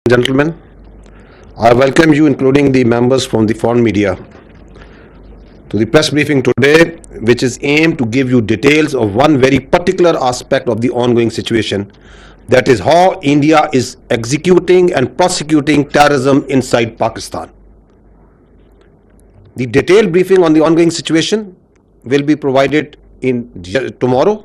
Gentlemen, I welcome you, including the members from the foreign media, to the press briefing today, which is aimed to give you details of one very particular aspect of the ongoing situation, that is how India is executing and prosecuting terrorism inside Pakistan. The detailed briefing on the ongoing situation will be provided in tomorrow,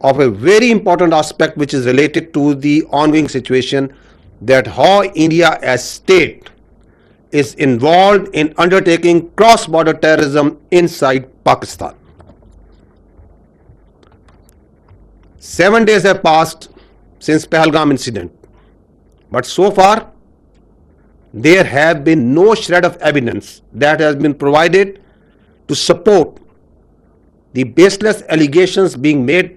of a very important aspect which is related to the ongoing situation, that how India as state is involved in undertaking cross-border terrorism inside Pakistan. 7 days have passed since Pahalgam incident, but so far there have been no shred of evidence that has been provided to support the baseless allegations being made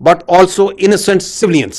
but also innocent civilians.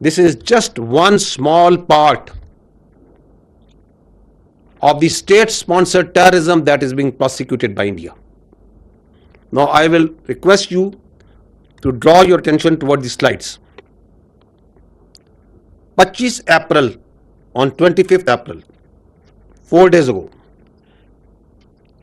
this is just one small part of the state-sponsored terrorism that is being prosecuted by India. Now I will request you to draw your attention toward the slides. 25 April, on 25th April, 4 days ago,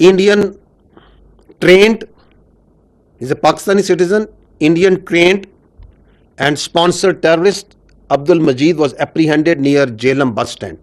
Indian trained, is a Pakistani citizen, Indian trained and sponsored terrorist Abdul Majid was apprehended near Jhelum bus stand.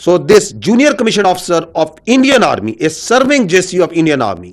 So this junior commissioned officer of Indian Army is serving JCU of Indian Army.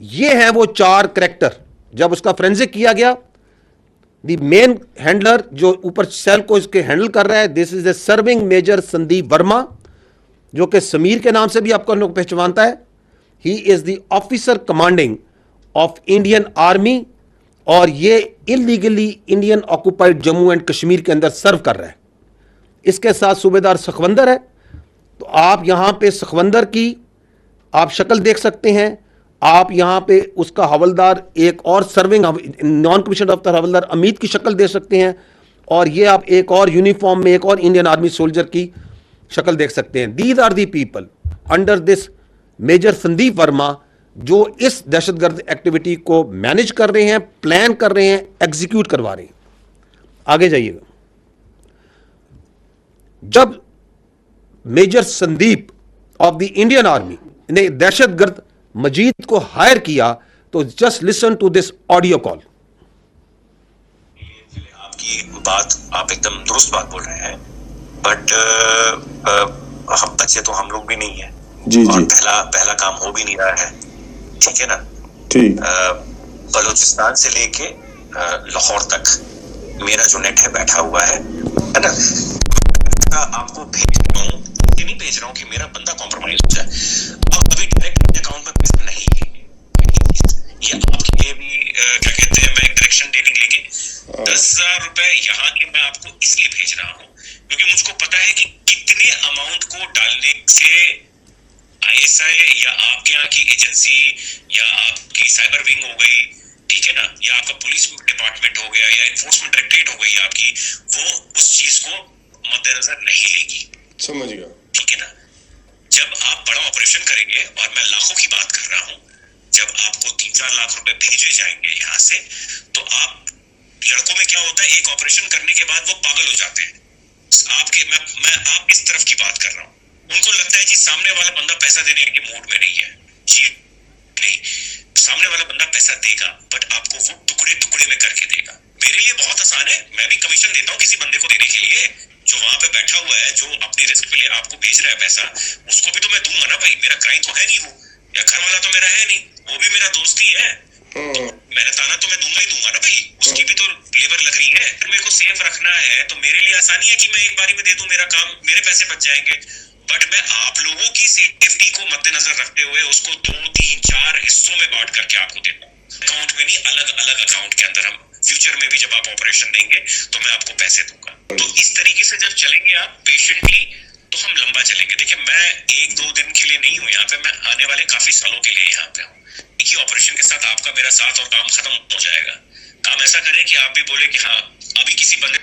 یہ ہیں وہ 4 character. جب اس کا forensic کیا گیا, دی مین handler جو اوپر cell کو اس کے ہینڈل کر رہا ہے, دس از اے سرونگ میجر سندیپ ورما, جو کہ سمیر کے نام سے بھی آپ کو لوگ پہچانتا ہے. He is the officer commanding of Indian army, اور یہ illegally Indian occupied Jammu and Kashmir کے اندر سرو کر رہا ہے. اس کے ساتھ صوبیدار سخوندر ہے. تو آپ یہاں پہ سخوندر کی آپ شکل دیکھ سکتے ہیں. آپ یہاں پہ اس کا حوالدار ایک اور سرونگ نان کمیشنڈ افسر حوالدار امیت کی شکل دیکھ سکتے ہیں, اور یہ آپ ایک اور یونیفارم میں ایک اور انڈین آرمی سولجر کی شکل دیکھ سکتے ہیں. These are the people under this major Sandeep Verma جو اس دہشت گرد ایکٹیویٹی کو مینج کر رہے ہیں, پلان کر رہے ہیں, ایگزیکیوٹ کروا رہے ہیں. آگے جائیے گا. جب major Sandeep of the Indian army نے دہشت گرد مجید کو ہائر کیا, تو just listen to this audio call. آپ کی بات, آپ ایک دم درست بات بول رہے ہیں, بٹ ہم بچے تو ہم لوگ بھی نہیں ہیں. جی اور پہلا کام ہو بھی نہیں رہا ہے, ٹھیک ہے نا. ٹھیک. بلوچستان سے لے کے لاہور تک میرا جو نیٹ ہے بیٹھا ہوا ہے نا. آپ کو بھیج رہا ہوں, یہ نہیں بھیج رہا ہوں کہ میرا بندہ کمپرومائز ہو جائے. اب ابھی ڈائریکٹ اپنے اکاؤنٹ میں پیسہ نہیں ہے. یہ آپ کے لیے بھی کیا کہتے ہیں, میں ایک ڈائریکشن دے لیں گے. 10,000 روپے یہاں کے میں آپ کو اس لیے بھیج رہا ہوں کیونکہ مجھ کو پتا ہے کہ کتنے اماؤنٹ کو ڈالنے سے ISI یا آپ کے یہاں کی ایجنسی یا آپ کی سائبر ونگ ہو گئی, ٹھیک ہے نا, یا آپ کا پولیس ڈپارٹمنٹ ہو گیا یا انفورسمنٹ ڈائریکٹریٹ ہو گئی آپ کی, وہ اس چیز کو مد نظر نہیں لے گی. سمجھ گیا, ٹھیک ہے نا. جب آپ بڑا آپریشن کریں گے, اور میں لاکھوں کی بات کر رہا ہوں, جب آپ کو 3-4 لاکھ روپے بھیجے جائیں گے یہاں سے, تو آپ لڑکوں میں کیا ہوتا ہے, ایک آپریشن کرنے کے بعد وہ پاگل ہو جاتے ہیں. آپ کے میں آپ اس طرف کی بات کر رہا ہوں. ان کو لگتا ہے جی سامنے والا بندہ پیسہ دینے کے موڈ میں نہیں ہے. جی نہیں, سامنے والا بندہ پیسہ دے گا, بٹ آپ کو وہ ٹکڑے ٹکڑے میں کر کے دے گا. میرے لیے بہت آسان ہے, میں بھی کمیشن دیتا ہوں کسی بندے کو دینے کے لیے جو وہاں پہ بیٹھا ہوا ہے, جو اپنی رسک پہ آپ کو بھیج رہا ہے پیسہ, اس کو بھی تو میں دوں گا نا بھائی. میرا کلائنٹ تو ہے نہیں وہ, یا گھر والا تو میرا ہے نہیں, وہ بھی میرا دوست ہی ہے. محنتانہ تو میں دوں گا نا بھائی, اس کی بھی تو لیبر لگ رہی ہے. میرے کو سیف رکھنا ہے تو میرے لیے آسانی ہے کہ میں ایک باری میں دے دوں, میرا کام, میرے پیسے بچ جائیں گے. بٹ میں آپ لوگوں کی سیفٹی کو مد نظر رکھتے ہوئے اس کو 2-3-4 حصوں میں بانٹ کر کے آپ کو دیتا ہوں. اکاؤنٹ میں نہیں, الگ الگ اکاؤنٹ کے اندر. ہم فیوچر میں بھی جب آپ آپریشن دیں گے تو میں آپ کو پیسے دوں گا. تو اس طریقے سے جب چلیں گے آپ پیشنٹلی, تو ہم لمبا چلیں گے. دیکھیں میں 1-2 دن کے لیے نہیں ہوں یہاں پہ, میں آنے والے کافی سالوں کے لیے یہاں پہ ہوں. ایک ہی آپریشن کے ساتھ آپ کا میرا ساتھ اور کام ختم ہو جائے گا. کام ایسا کریں کہ آپ بھی بولے کہ ہاں ابھی کسی بندے